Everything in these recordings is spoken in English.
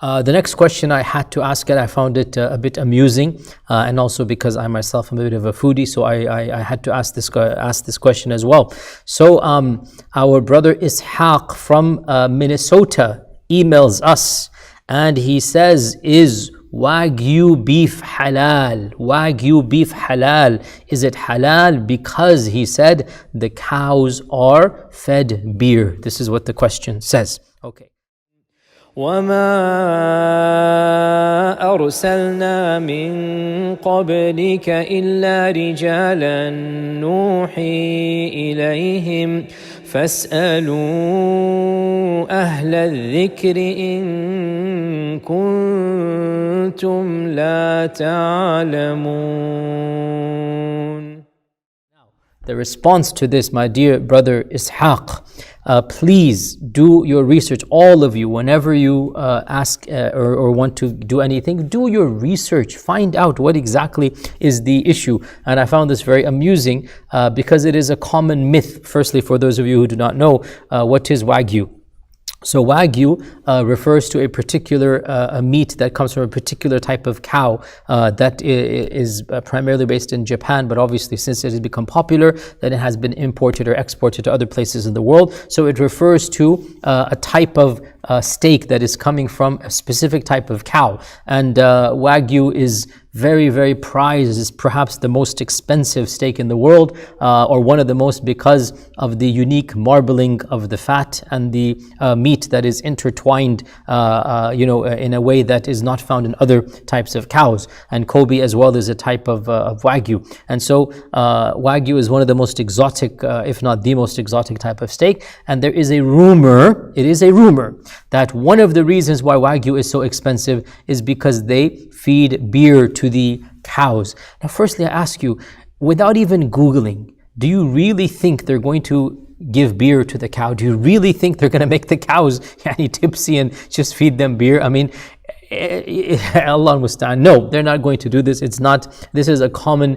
The next question I had to ask it, I found it a bit amusing, and also because I myself am a bit of a foodie, so I had to ask this question as well. So our brother Ishaq from Minnesota emails us, and he says, is Wagyu beef halal? Wagyu beef halal. Is it halal? Because he said the cows are fed beer. This is what the question says. Okay. وما أرسلنا من قبلك إلا رجالا نوحي إليهم فاسألوا أهل الذكر إن كنتم لا تعلمون. The response to this, my dear brother Ishaq, please do your research, all of you, whenever you ask or want to do anything, do your research, find out what exactly is the issue. And I found this very amusing because it is a common myth. Firstly, for those of you who do not know, what is Wagyu? So Wagyu refers to a particular meat that comes from a particular type of cow that is primarily based in Japan, but obviously since it has become popular, then it has been imported or exported to other places in the world. So it refers to a type of steak that is coming from a specific type of cow. And Wagyu is very, very prized, is perhaps the most expensive steak in the world, or one of the most, because of the unique marbling of the fat and the meat that is intertwined, in a way that is not found in other types of cows. And Kobe as well is a type of Wagyu. And so Wagyu is one of the most exotic, if not the most exotic type of steak. And there is a rumor, it is a rumor, that one of the reasons why Wagyu is so expensive is because they feed beer to the cows. Now, firstly, I ask you, without even Googling, do you really think they're going to give beer to the cow? Do you really think they're going to make the cows tipsy and just feed them beer? I mean, Allah musta'an. No, they're not going to do this. It's not. This is a common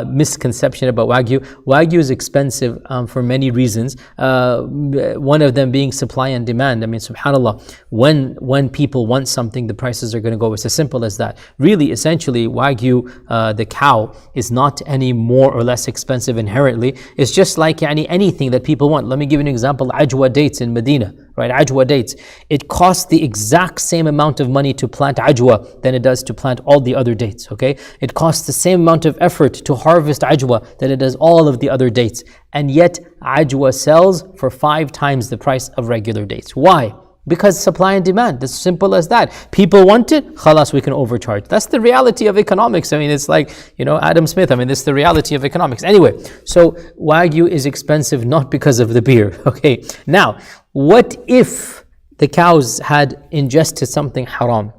misconception about Wagyu. Wagyu is expensive for many reasons. One of them being supply and demand. I mean, subhanAllah, when people want something, the prices are going to go. It's as simple as that. Really, essentially, Wagyu, the cow, is not any more or less expensive inherently. It's just like anything that people want. Let me give you an example. Ajwa dates in Medina. Right, ajwa dates. It costs the exact same amount of money to plant ajwa than it does to plant all the other dates, okay? It costs the same amount of effort to harvest ajwa than it does all of the other dates. And yet, ajwa sells for 5 times the price of regular dates. Why? Because supply and demand, as simple as that. People want it, khalas, we can overcharge. That's the reality of economics. I mean, it's like, Adam Smith. I mean, it's the reality of economics. Anyway, so Wagyu is expensive not because of the beer, okay? Now, what if the cows had ingested something haram?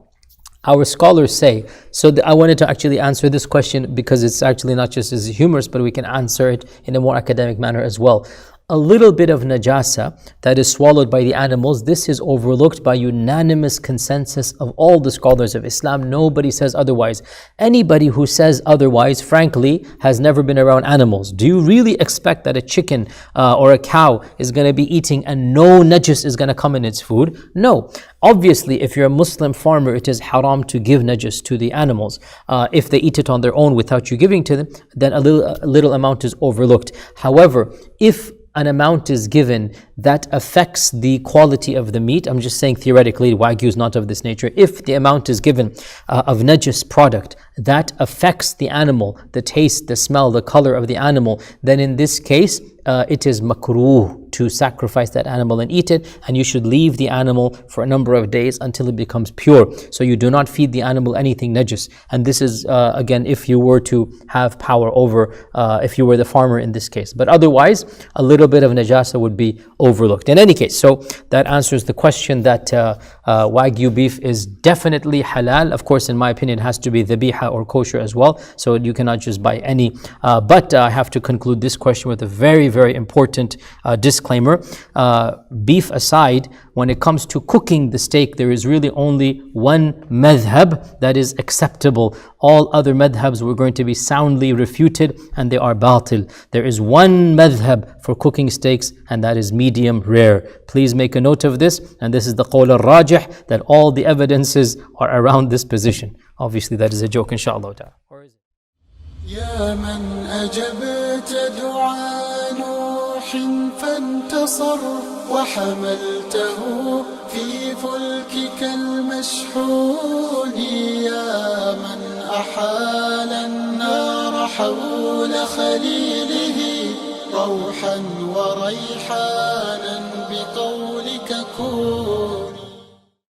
Our scholars say, so I wanted to actually answer this question because it's actually not just as humorous, but we can answer it in a more academic manner as well. A little bit of najasa that is swallowed by the animals, this is overlooked by unanimous consensus of all the scholars of Islam. Nobody says otherwise. Anybody who says otherwise, frankly, has never been around animals. Do you really expect that a chicken or a cow is going to be eating and no najis is going to come in its food? No. Obviously, if you're a Muslim farmer, it is haram to give najis to the animals. If they eat it on their own without you giving to them, then a little amount is overlooked. However, if an amount is given that affects the quality of the meat, I'm just saying theoretically, Wagyu is not of this nature. If the amount is given of najis product that affects the animal, the taste, the smell, the color of the animal, then in this case, it is makruh to sacrifice that animal and eat it, and you should leave the animal for a number of days until it becomes pure. So you do not feed the animal anything najis. And this is, again, if you were to have power over, if you were the farmer in this case. But otherwise, a little bit of najasa would be overlooked. In any case, so that answers the question that Wagyu beef is definitely halal. Of course, in my opinion, it has to be dhabiha or kosher as well. So you cannot just buy any. But I have to conclude this question with a very, very important disclaimer. Beef aside, when it comes to cooking the steak, there is really only one madhab that is acceptable. All other madhabs were going to be soundly refuted and they are batil. There is one madhab for cooking steaks, and that is medium rare. Please make a note of this, and this is the qawl al-rajih, that all the evidences are around this position. Obviously that is a joke, inshallah ta'ala. يا من أجبت دعاء نوح فانتصر وحملته في فلكك المشحون يا من أحال النار حول خليله روحا وريحانا بقولك كون